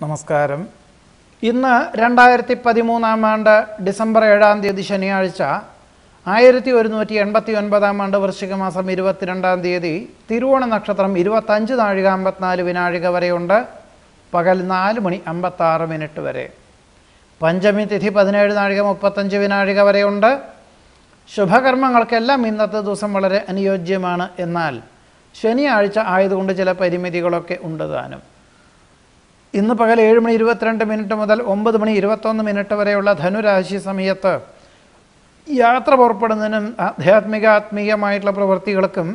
നമസ്കാരം. ഇന്ന് 2013 ആണ്ട് ഡിസംബർ 7-ാം തീയതി ശനിയാഴ്ച, 1189 ആണ്ട് വൃശ്ചിക മാസം 22-ാം തീയതി തിരുവോണ നക്ഷത്രം 25 നാഴിക 54 വിനാഴിക വരെയുണ്ട്. പകൽ 4 മണി 56 മിനിറ്റ് വരെ. പഞ്ചമി തിഥി 17 നാഴിക 35 വിനാഴിക വരെയുണ്ട്. ശുഭകർമ്മങ്ങൾക്കെല്ലാം ഇന്നത്തെ ദിവസം വളരെ അനുയോജ്യമാണ്. എന്നാൽ ശനിയാഴ്ച ആയതുകൊണ്ട് ചില പരിമിതികളൊക്കെ ഉണ്ട് താനും. ഇന്ന് പകൽ 7 മണി 22 മിനിറ്റ് മുതൽ 9 മണി 21 മിനിറ്റ് വരെയുള്ള ധനുരാശി സമയത്ത് യാത്ര പുറപ്പെടുന്നതിനും ആത്മീയമായിട്ടുള്ള പ്രവൃത്തികൾക്കും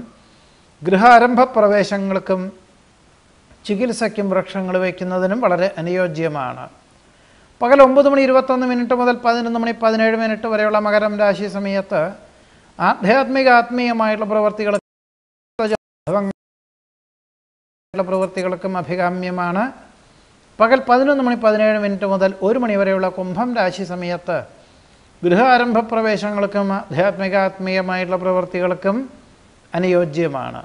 ഗൃഹാരംഭ പ്രവേശങ്ങൾക്കും ചികിത്സയ്ക്കും വൃക്ഷങ്ങൾ വയ്ക്കുന്നതിനും വളരെ അനുയോജ്യമാണ്. പകൽ 9 മണി 21 മിനിറ്റ് മുതൽ 11 മണി 17 മിനിറ്റ് വരെയുള്ള മകരം രാശി സമയത്ത് ആത്മീയമായിട്ടുള്ള പ്രവൃത്തികൾക്കും അഭികാമ്യമാണ്. പകൽ 11 മണി 17 മിനിറ്റ് മുതൽ 1 മണി വരെയുള്ള കുംഭം രാശി സമയത്ത് ഗൃഹാരംഭ പ്രവേശങ്ങൾക്കും ആത്മീയമായിട്ടുള്ള പ്രവൃത്തികൾക്കും അനുയോജ്യമാണ്.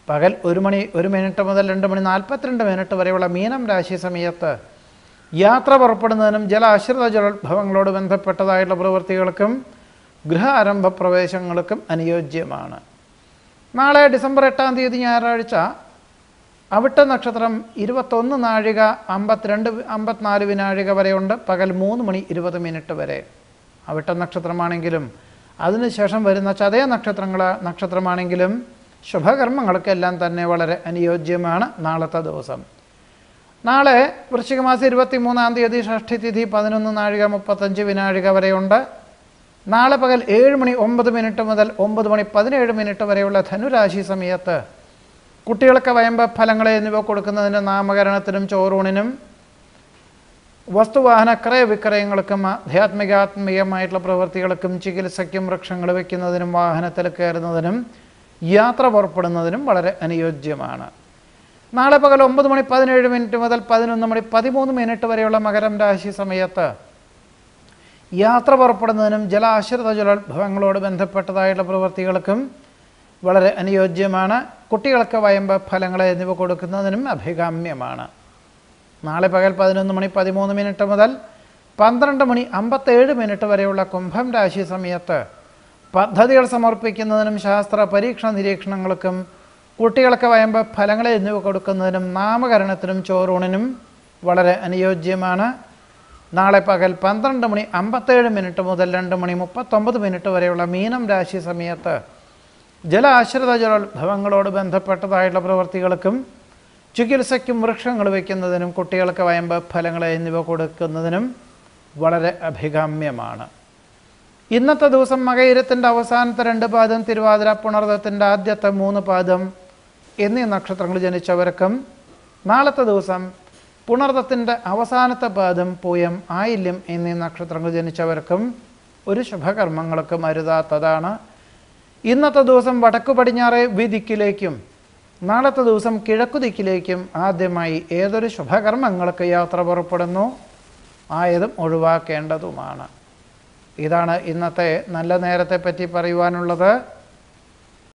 പകൽ 1 മണി 1 മിനിറ്റ് മുതൽ 2 മണി 42 മിനിറ്റ് വരെയുള്ള മീനം രാശി സമയത്ത് യാത്ര പുറപ്പെടുന്നതിനും ജലാശ്രിത ജലോത്ഭവങ്ങളോട് ബന്ധപ്പെട്ടതായിട്ടുള്ള പ്രവൃത്തികൾക്കും ഗൃഹാരംഭ പ്രവേശങ്ങൾക്കും അനുയോജ്യമാണ്. നാളെ ഡിസംബർ 8-ാം തീയതി ഞായറാഴ്ച അവിട്ട നക്ഷത്രം 21 നാഴിക 54 വിനാഴിക വരെയുണ്ട്. പകൽ 3 മണി 20 മിനിറ്റ് വരെ. അവിട്ട നക്ഷത്രമാണെങ്കിലും അതിനുശേഷം വരുന്ന ചതയ നക്ഷത്രമാണെങ്കിലും ശുഭകർമ്മങ്ങൾക്കെല്ലാം തന്നെ വളരെ അനുയോജ്യമാണ് നാളത്തെ ദിവസം. നാളെ വൃശ്ചിക മാസം 23-ാം തീയതി ഷഷ്ഠി തിഥി 11 നാഴിക 35 വിനാഴിക വരെയുണ്ട്. നാളെ പകൽ 7 മണി 9 മിനിറ്റ് മുതൽ 9 മണി 17 മിനിറ്റ് വരെയുള്ള ധനുരാശി സമയത്ത് കുട്ടികൾക്ക് വയമ്പ ഫലങ്ങൾ എന്നിവ കൊടുക്കുന്നതിന് നാമകരണത്തിനും ചോറൂണിനും വസ്തുവാഹന ക്രയവിക്രയങ്ങൾക്കും ആത്മീയമായിട്ടുള്ള പ്രവൃത്തികൾക്കും ചികിത്സയ്ക്കും വൃക്ഷങ്ങൾ വയ്ക്കുന്നതിനും വാഹനത്തിൽ കയറുന്നതിനും യാത്ര പുറപ്പെടുന്നതിനും വളരെ അനുയോജ്യമാണ്. നാളെ പകൽ 9 മണി 17 മിനിറ്റ് മുതൽ 11 മണി 13 മിനിറ്റ് വരെയുള്ള മകരം രാശി സമയത്ത് യാത്ര പുറപ്പെടുന്നതിനും ജലാശ്രിത ജലോത്ഭവങ്ങളോട് ബന്ധപ്പെട്ടതായിട്ടുള്ള പ്രവൃത്തികൾക്കും വളരെ അനുയോജ്യമാണ്. കുട്ടികൾക്ക് വയമ്പ ഫലങ്ങൾ എന്നിവ കൊടുക്കുന്നതിനും അഭികാമ്യമാണ്. നാളെ പകൽ 11 മണി 13 മിനിറ്റ് മുതൽ 12 മണി 57 മിനിറ്റ് വരെയുള്ള കുംഭം രാശി സമയത്ത് പദ്ധതികൾ സമർപ്പിക്കുന്നതിനും ശാസ്ത്ര പരീക്ഷ നിരീക്ഷണങ്ങൾക്കും കുട്ടികൾക്ക് വയമ്പ ഫലങ്ങൾ എന്നിവ കൊടുക്കുന്നതിനും നാമകരണത്തിനും ചോറൂണിനും വളരെ അനുയോജ്യമാണ്. നാളെ പകൽ 12 മണി 57 മിനിറ്റ് മുതൽ 2 മണി 39 മിനിറ്റ് വരെയുള്ള മീനം രാശി സമയത്ത് ജലാശ്രിത ജലോത്ഭവങ്ങളോട് ബന്ധപ്പെട്ടതായിട്ടുള്ള പ്രവൃത്തികൾക്കും ചികിത്സയ്ക്കും വൃക്ഷങ്ങൾ വയ്ക്കുന്നതിനും കുട്ടികൾക്ക് വയമ്പ ഫലങ്ങൾ എന്നിവ കൊടുക്കുന്നതിനും വളരെ അഭികാമ്യമാണ്. ഇന്നത്തെ ദിവസം മകയിരത്തിൻ്റെ അവസാനത്തെ 2 പാദം, തിരുവാതിര പുണർദത്തിൻ്റെ ആദ്യത്തെ 3 പാദം എന്നീ നക്ഷത്രങ്ങൾ ജനിച്ചവർക്കും നാളത്തെ ദിവസം പുണർദത്തിൻ്റെ അവസാനത്തെ പാദം, പൂയം, ആയില്യം എന്നീ നക്ഷത്രങ്ങൾ ജനിച്ചവർക്കും ഒരു ശുഭകർമ്മങ്ങൾക്കും അരുതാത്തതാണ്. ഇന്നത്തെ ദിവസം വടക്കു പടിഞ്ഞാറേ ദിക്കിലേക്കും നാളത്തെ ദിവസം കിഴക്കു ദിക്കിലേക്കും ആദ്യമായി ഏതൊരു ശുഭകർമ്മങ്ങൾക്ക് യാത്ര പുറപ്പെടുന്നു ആയതും ഒഴിവാക്കേണ്ടതുമാണ്. ഇതാണ് ഇന്നത്തെ നല്ല നേരത്തെ പറ്റി പറയുവാനുള്ളത്.